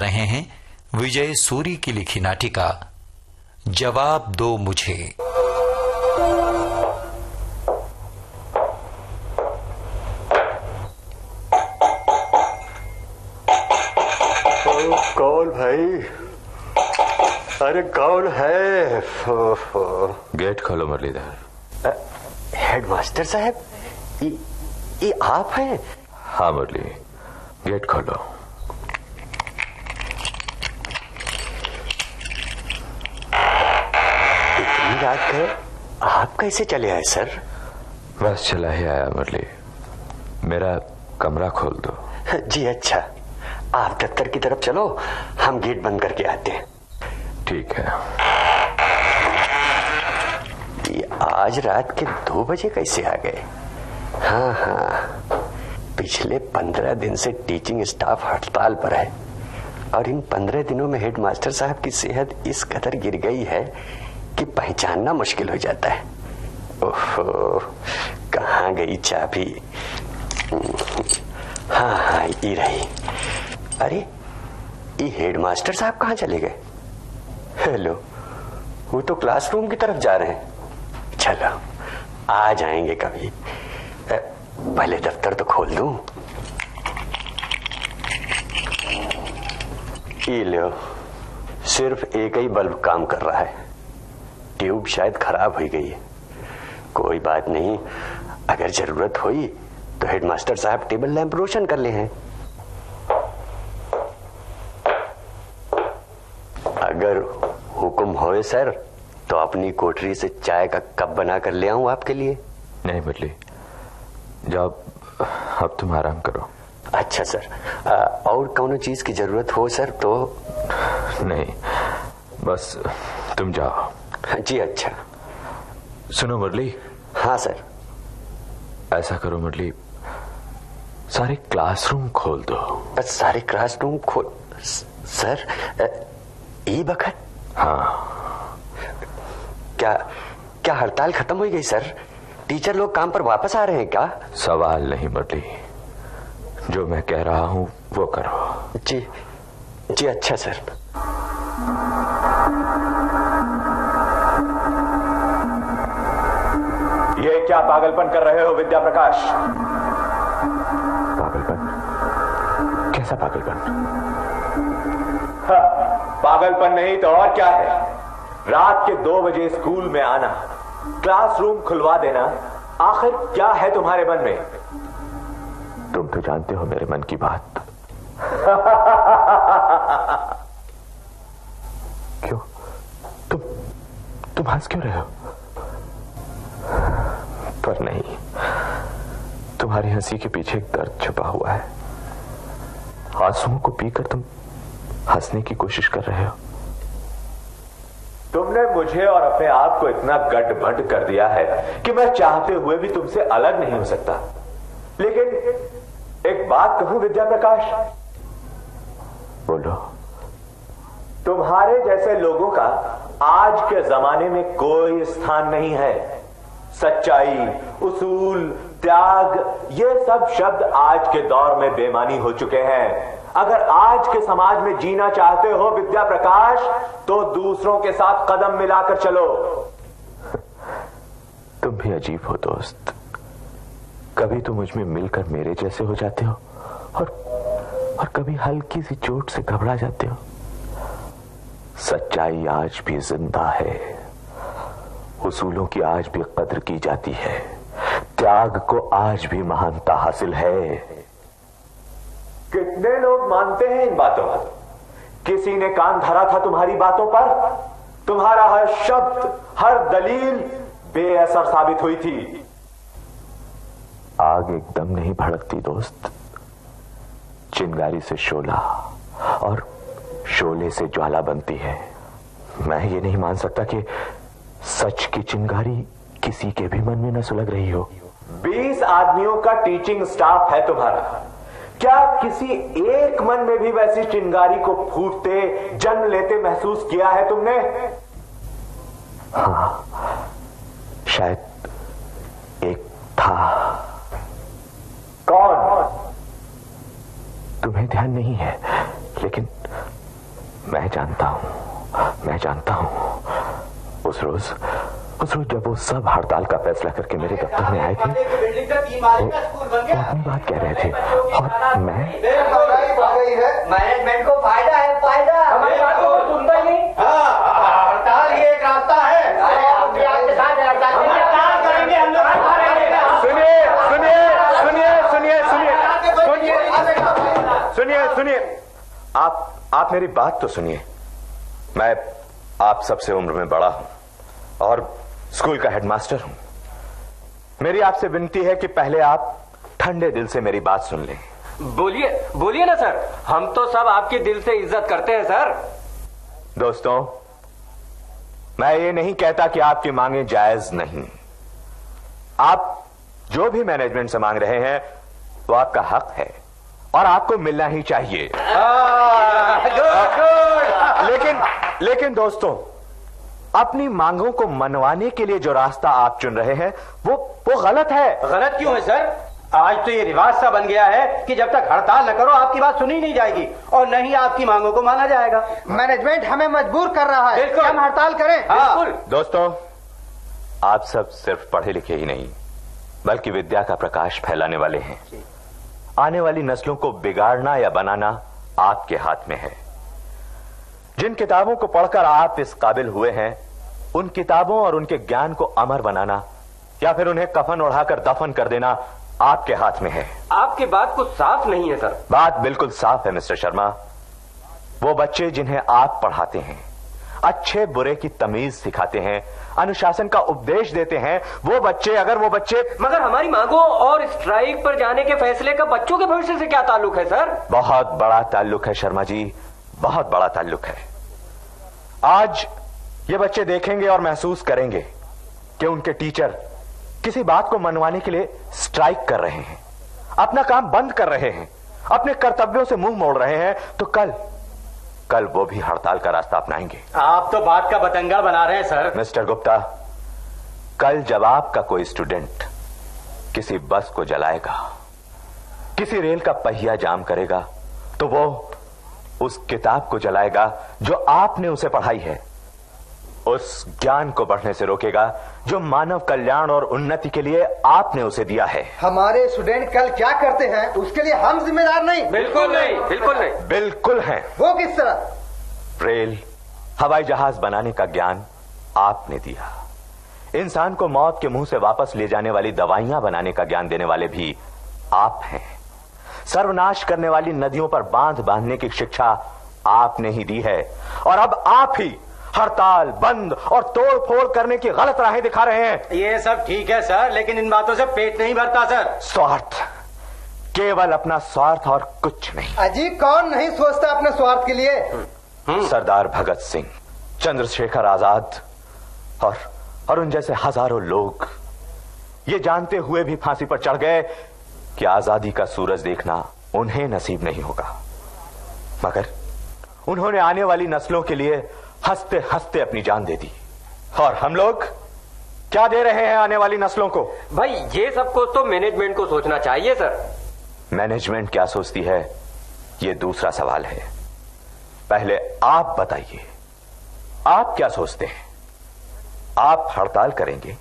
रहे हैं विजय सूरी की लिखी नाटिका जवाब दो मुझे। कौन भाई? अरे कौन है? गेट खोलो मुरलीधर। हेडमास्टर साहब, ये आप हैं? हाँ मुरली, गेट खोलो। इतनी रात है, आप कैसे चले आए सर? बस चला ही आया मुरली, मेरा कमरा खोल दो। जी अच्छा, आप दफ्तर की तरफ चलो, हम गेट बंद करके आते हैं। ठीक है। ये आज रात के 2 बजे कैसे आ गए? हाँ, पिछले 15 दिन से टीचिंग स्टाफ हड़ताल पर है और इन 15 दिनों में हेडमास्टर साहब की सेहत इस कदर गिर गई है कि पहचानना मुश्किल हो जाता है। ओहो, कहाँ गई चाबी? हाँ, ये रही। अरे, ये हेडमास्टर साहब कहाँ चले गए? हेलो, वो तो क्लासरूम की तरफ जा रहे हैं। चलो, आ जाएंगे कभी। पहले दफ्तर तो खोल दूं। ये लो, सिर्फ एक ही बल्ब काम कर रहा है, ट्यूब शायद खराब हो गई है। कोई बात नहीं, अगर जरूरत हुई तो हेडमास्टर साहब टेबल लैंप रोशन कर ले हैं। अगर हुक्म होए सर तो अपनी कोठरी से चाय का कप बना कर ले आऊं आपके लिए। नहीं मुरली, जाओ, अब तुम आराम करो। अच्छा सर, और कौनो चीज की जरूरत हो सर तो? नहीं, बस तुम जाओ। जी अच्छा। सुनो मुरली। हाँ सर। ऐसा करो मुरली, सारे क्लासरूम खोल दो। सारे क्लासरूम खोल? सर, ई बखत? हाँ। क्या हड़ताल खत्म हो गई सर? टीचर लोग काम पर वापस आ रहे हैं क्या? सवाल नहीं मुरली, जो मैं कह रहा हूं वो करो। जी अच्छा सर। ये क्या पागलपन कर रहे हो विद्या प्रकाश? पागलपन? कैसा पागलपन? पागलपन नहीं तो और क्या है? रात के 2 बजे स्कूल में आना, क्लासरूम खुलवा देना, आखिर क्या है तुम्हारे मन में? तुम तो जानते हो मेरे मन की बात। क्यों? तुम हंस क्यों रहे हो? पर नहीं, तुम्हारी हंसी के पीछे एक दर्द छुपा हुआ है। आंसुओं को पीकर तुम हंसने की कोशिश कर रहे हो। तुमने मुझे और अपने आप को इतना गड्ढ कर दिया है कि मैं चाहते हुए भी तुमसे अलग नहीं हो सकता। लेकिन एक बात कहूं विद्या प्रकाश? बोलो। तुम्हारे जैसे लोगों का आज के जमाने में कोई स्थान नहीं है। सच्चाई, उसूल, त्याग, ये सब शब्द आज के दौर में बेमानी हो चुके हैं। अगर आज के समाज में जीना चाहते हो विद्या प्रकाश, तो दूसरों के साथ कदम मिलाकर चलो। तुम भी अजीब हो दोस्त, कभी तो मुझ में मिलकर मेरे जैसे हो जाते हो और कभी हल्की सी चोट से घबरा जाते हो। सच्चाई आज भी जिंदा है, उसूलों की आज भी कद्र की जाती है, त्याग को आज भी महानता हासिल है। कितने लोग मानते हैं इन बातों को? किसी ने कान धरा था तुम्हारी बातों पर? तुम्हारा हर शब्द, हर दलील बेअसर साबित हुई थी। आग एकदम नहीं भड़कती दोस्त, चिंगारी से शोला और शोले से ज्वाला बनती है। मैं ये नहीं मान सकता कि सच की चिंगारी किसी के भी मन में न सुलग रही हो। 20 आदमियों का टीचिंग स्टाफ है तुम्हारा, क्या किसी एक मन में भी वैसी चिंगारी को फूटते, जन्म लेते महसूस किया है तुमने? हाँ, शायद एक था। कौन? तुम्हें ध्यान नहीं है, लेकिन मैं जानता हूं उस रोज जब वो सब हड़ताल का फैसला करके मेरे दफ्तर में आए थे, वो अपनी बात कह रहे थे और मैं मैनेजमेंट को फायदा है, फायदा हमारी बात को सुनता ही नहीं। हड़ताल ही एक रास्ता है। आपके साथ हड़ताल करेंगे हम लोग। सुनिए, आप मेरी बात तो सुनिए। मैं आप सबसे उम्र में बड़ा हूं और स्कूल का हेडमास्टर हूं। मेरी आपसे विनती है कि पहले आप ठंडे दिल से मेरी बात सुन लें। बोलिए ना सर, हम तो सब आपके दिल से इज्जत करते हैं सर। दोस्तों, मैं ये नहीं कहता कि आपकी मांगे जायज नहीं। आप जो भी मैनेजमेंट से मांग रहे हैं वो आपका हक है और आपको मिलना ही चाहिए। लेकिन दोस्तों, अपनी मांगों को मनवाने के लिए जो रास्ता आप चुन रहे हैं वो गलत है। गलत क्यों है सर? आज तो ये रिवाज सा बन गया है कि जब तक हड़ताल न करो आपकी बात सुनी नहीं जाएगी और न ही आपकी मांगों को माना जाएगा। मैनेजमेंट हमें मजबूर कर रहा है कि हम हड़ताल करें। बिल्कुल। दोस्तों, आप सब सिर्फ पढ़े लिखे ही नहीं बल्कि विद्या का प्रकाश फैलाने वाले हैं। आने वाली नस्लों को बिगाड़ना या बनाना आपके हाथ में है। जिन किताबों को पढ़कर आप इस काबिल हुए हैं, उन किताबों और उनके ज्ञान को अमर बनाना या फिर उन्हें कफन ओढ़ाकर दफन कर देना आपके हाथ में है। आपकी बात कुछ साफ नहीं है सर। बात बिल्कुल साफ है मिस्टर शर्मा। वो बच्चे जिन्हें आप पढ़ाते हैं, अच्छे बुरे की तमीज सिखाते हैं, अनुशासन का उपदेश देते हैं, अगर वो बच्चे मगर हमारी मांगों और स्ट्राइक पर जाने के फैसले का बच्चों के भविष्य से क्या ताल्लुक है सर? बहुत बड़ा ताल्लुक है शर्मा जी, बहुत बड़ा ताल्लुक है। आज ये बच्चे देखेंगे और महसूस करेंगे कि उनके टीचर किसी बात को मनवाने के लिए स्ट्राइक कर रहे हैं, अपना काम बंद कर रहे हैं, अपने कर्तव्यों से मुंह मोड़ रहे हैं, तो कल वो भी हड़ताल का रास्ता अपनाएंगे। आप तो बात का बतंगड़ बना रहे हैं सर। मिस्टर गुप्ता, कल जब आपका कोई स्टूडेंट किसी बस को जलाएगा, किसी रेल का पहिया जाम करेगा, तो वो उस किताब को जलाएगा जो आपने उसे पढ़ाई है, उस ज्ञान को बढ़ने से रोकेगा जो मानव कल्याण और उन्नति के लिए आपने उसे दिया है। हमारे स्टूडेंट कल क्या करते हैं उसके लिए हम जिम्मेदार नहीं। बिल्कुल नहीं, बिल्कुल नहीं। बिल्कुल हैं। वो किस तरह? रेल, हवाई जहाज बनाने का ज्ञान आपने दिया। इंसान को मौत के मुंह से वापस ले जाने वाली दवाइयां बनाने का ज्ञान देने वाले भी आप हैं। सर्वनाश करने वाली नदियों पर बांध बांधने की शिक्षा आपने ही दी है और अब आप ही हड़ताल, बंद और तोड़ फोड़ करने की गलत राहें दिखा रहे हैं। ये सब ठीक है सर, लेकिन इन बातों से पेट नहीं भरता सर। स्वार्थ, केवल अपना स्वार्थ और कुछ नहीं। अजी, कौन नहीं सोचता अपने स्वार्थ के लिए? सरदार भगत सिंह, चंद्रशेखर आजाद और उन जैसे हजारों लोग ये जानते हुए भी फांसी पर चढ़ गए कि आजादी का सूरज देखना उन्हें नसीब नहीं होगा, मगर उन्होंने आने वाली नस्लों के लिए हंसते हंसते अपनी जान दे दी। और हम लोग क्या दे रहे हैं आने वाली नस्लों को? भाई, ये सब कुछ तो मैनेजमेंट को सोचना चाहिए सर। मैनेजमेंट क्या सोचती है, ये दूसरा सवाल है। पहले आप बताइए, आप क्या सोचते हैं? आप हड़ताल करेंगे,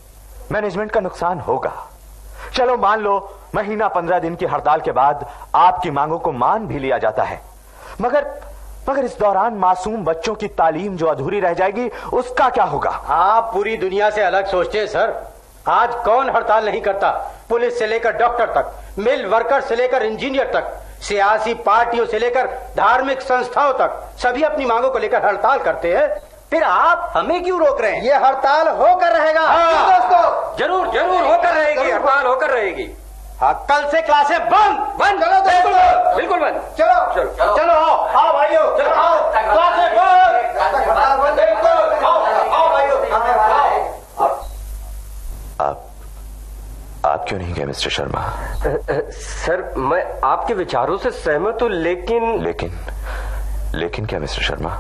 मैनेजमेंट का नुकसान होगा। चलो मान लो महीना 15 दिन की हड़ताल के बाद आपकी मांगों को मान भी लिया जाता है, मगर इस दौरान मासूम बच्चों की तालीम जो अधूरी रह जाएगी, उसका क्या होगा? आप पूरी दुनिया से अलग सोचते हैं सर। आज कौन हड़ताल नहीं करता? पुलिस से लेकर डॉक्टर तक, मिल वर्कर से लेकर इंजीनियर तक, सियासी पार्टियों से लेकर धार्मिक संस्थाओं तक, सभी अपनी मांगों को लेकर हड़ताल करते हैं। फिर आप हमें क्यों रोक रहे हैं? ये हड़ताल होकर रहेगा। दोस्तों, जरूर होकर रहेगी, हड़ताल होकर रहेगी। हाँ, कल से क्लासें बंद। चलो दोस्तों, बिल्कुल बंद। चलो आओ भाइयों, चलो आओ, क्लासें बंद। आओ भाइयों। आप क्यों नहीं गए मिस्टर शर्मा? सर, मैं आपके विचारों से सहमत हूं, लेकिन क्या मिस्टर शर्मा?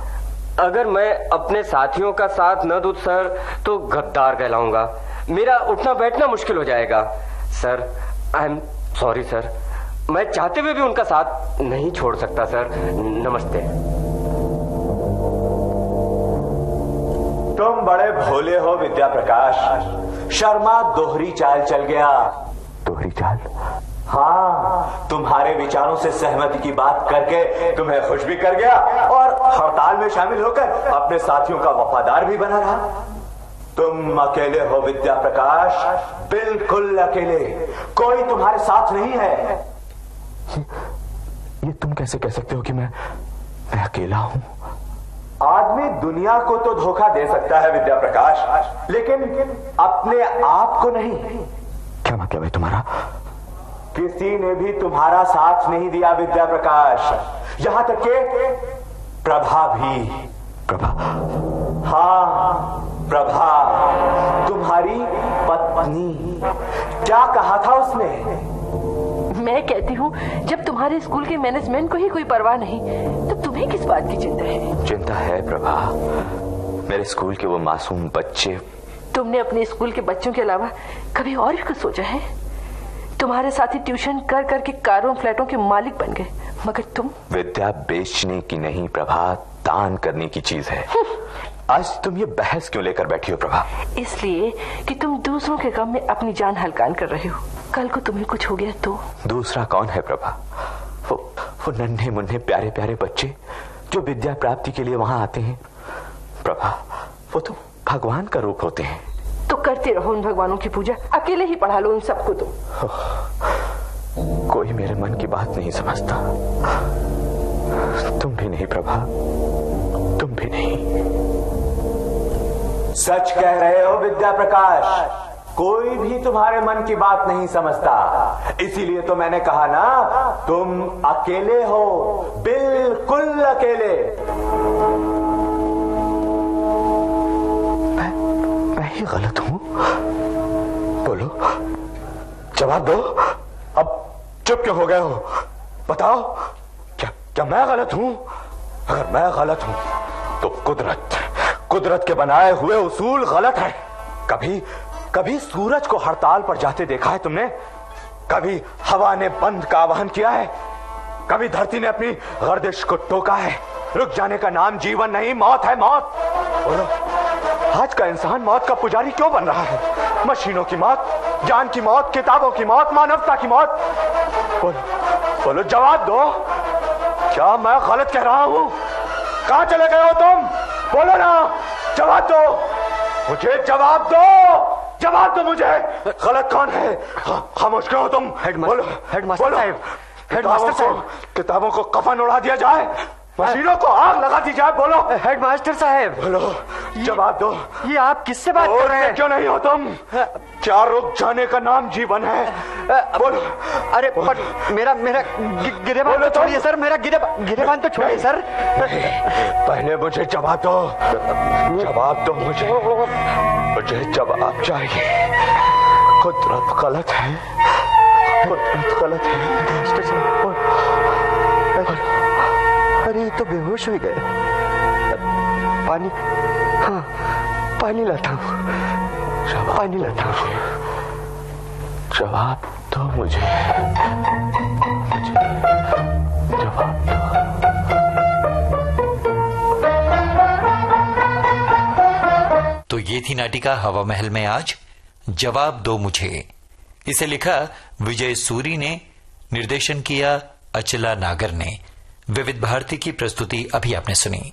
अगर मैं अपने साथियों का साथ न दूं सर, तो गद्दार कहलाऊंगा। मेरा उठना बैठना मुश्किल हो जाएगा। Sir, I am sorry sir, मैं चाहते हुए भी उनका साथ नहीं छोड़ सकता सर। नमस्ते। बड़े भोले हो विद्या प्रकाश। शर्मा दोहरी चाल चल गया। दोहरी चाल? हाँ, तुम्हारे विचारों से सहमति की बात करके तुम्हें खुश भी कर गया और हड़ताल में शामिल होकर अपने साथियों का वफादार भी बना रहा। तुम अकेले हो विद्या प्रकाश, बिल्कुल अकेले, कोई तुम्हारे साथ नहीं है। ये तुम कैसे कह सकते हो कि मैं अकेला हूं? आदमी दुनिया को तो धोखा दे सकता है विद्या प्रकाश, लेकिन अपने आप को नहीं। क्या मतलब है तुम्हारा? किसी ने भी तुम्हारा साथ नहीं दिया विद्या प्रकाश, यहां तक के प्रभा भी। प्रभा? हाँ, प्रभा, तुम्हारी पत्नी। क्या कहा था उसने? मैं कहती हूँ, जब तुम्हारे स्कूल के मैनेजमेंट को ही कोई परवाह नहीं, तो तुम्हें किस बात की चिंता है? चिंता है प्रभा, मेरे स्कूल के वो मासूम बच्चे। तुमने अपने स्कूल के बच्चों के अलावा कभी और भी कुछ सोचा है? तुम्हारे साथी ट्यूशन कर करके कारों फ्लैटों के मालिक बन गए, मगर तुम? विद्या बेचने की नहीं प्रभा, दान करने की चीज है। आज तुम ये बहस क्यों लेकर बैठी हो प्रभा? इसलिए कि तुम दूसरों के गम में अपनी जान हलकान कर रहे हो। कल को तुम्हें कुछ हो गया तो? दूसरा कौन है प्रभा? वो नन्हे मुन्ने प्यारे प्यारे बच्चे जो विद्या प्राप्ति के लिए वहां आते हैं। प्रभा, वो तो भगवान का रूप होते हैं। तो करते रहो उन भगवानों की पूजा, अकेले ही पढ़ा लो उन सबको। तो कोई मेरे मन की बात नहीं समझता। तुम भी नहीं प्रभा, तुम भी नहीं। सच कह रहे हो विद्या प्रकाश, कोई भी तुम्हारे मन की बात नहीं समझता। इसीलिए तो मैंने कहा ना, तुम अकेले हो, बिल्कुल अकेले। मैं ही गलत हूं? बोलो, जवाब दो। अब चुप क्यों हो गए हो? बताओ, क्या मैं गलत हूं? अगर मैं गलत हूं तो कुदरत के बनाए हुए उसूल गलत है। कभी सूरज को हड़ताल पर जाते देखा है तुमने? कभी हवा ने बंद का आह्वान किया है? कभी धरती ने अपनी गर्दिश को टोका है? रुक जाने का नाम जीवन नहीं, मौत है, मौत। बोलो, आज का इंसान मौत का पुजारी क्यों बन रहा है? मशीनों की मौत, जान की मौत, किताबों की मौत, मानवता की मौत। बोलो, जवाब दो। क्या मैं गलत कह रहा हूं? कहां चले गए हो तुम? बोलो ना, जवाब दो मुझे, जवाब दो, जवाब दो मुझे। गलत कौन है? खामोश क्यों हो तुम? हेडमास्टर साहब, हेडमास्टर साहब, किताबों को कफन उड़ा दिया जाए, मशीनों को आग लगा दी जाए। बोलो हेडमास्टर साहब, बोलो, जवाब दो। ये आप किससे बात कर रहे हैं? क्यों नहीं हो तुम? क्या रुक जाने का नाम जीवन है? बोलो। अरे पर मेरा गिरेबान तो छोड़िए सर, मेरा गिरेबान तो छोड़िए सर। पहले मुझे जवाब दो, जवाब दो मुझे जवाब चाहिए। कुदरत गलत है, कुदरत गलत है। अरे तो बेहोश हो गए। पानी, हाँ, पानी लाता हूँ, पानी लाता हूँ। जवाब दो मुझे जवाब दो। तो ये थी नाटिका हवा महल में आज, जवाब दो मुझे। इसे लिखा विजय सूरी ने, निर्देशन किया अचला नागर ने। विविध भारती की प्रस्तुति अभी आपने सुनी।